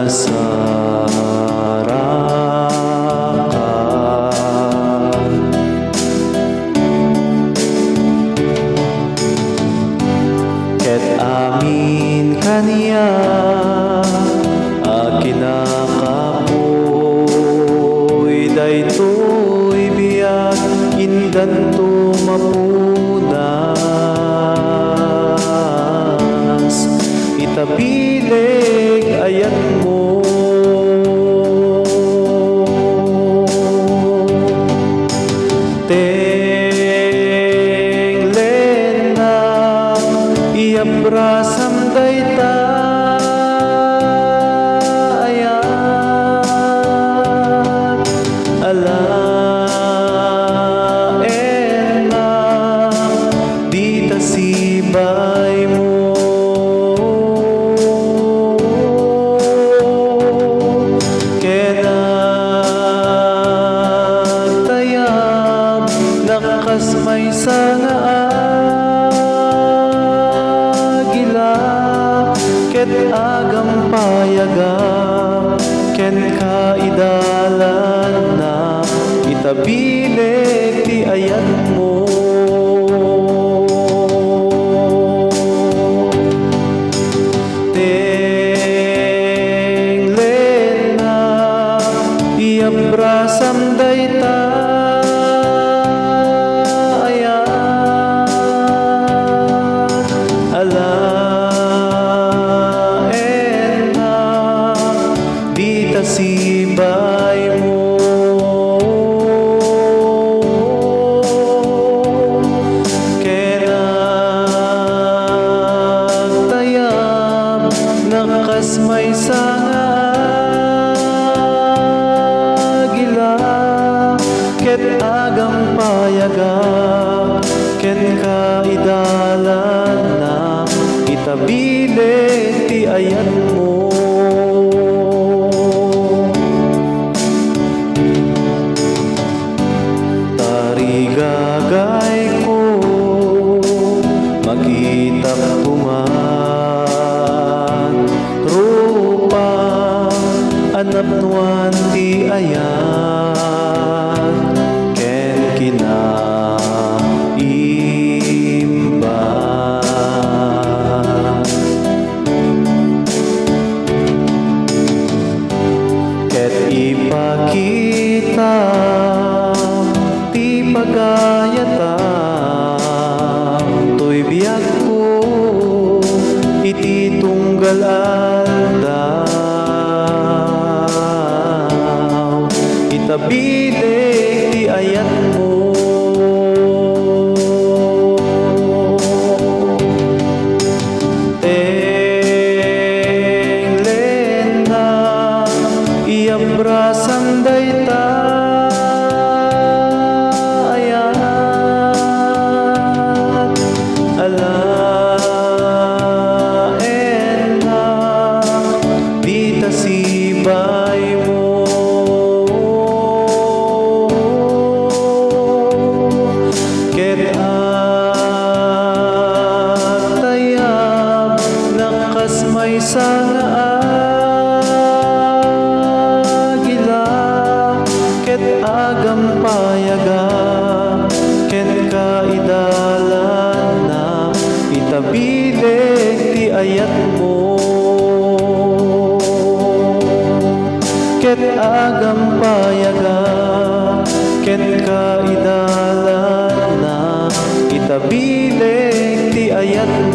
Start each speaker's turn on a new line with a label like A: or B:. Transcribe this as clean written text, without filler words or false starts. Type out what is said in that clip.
A: nasarakan. Ket amin kaniya akin nakapoy daytoy biyak indan tumapunas itabileg ayat mo. Tenglen na iambrasam daytayan alaen na dita sibay mo. Nakas may sana agila ket agam payagam ken kaidalan na itabileg ti ayat mo. Tenglen na iambrasam dayta sibay mo. Kenagtayam nakas may sangagila ket agam payagam ken kaidalan na itabileg ti ayat mo. Gagay ko makita tuman rupa anap nuan ti ayan ken kinaimban ket ipakita pagayatan to'y biyak ko iti tunggal aldaw itabileg ti ayat mo. Tenglen na iambrasam dayta alaen na dita sibay mo. Ket atayam nakas may sanga agila ket agam payagam ken kaidalan na itabileg ti ayat mo. Ket agam payagam ken kaidalan na itabileg ti ayat mo.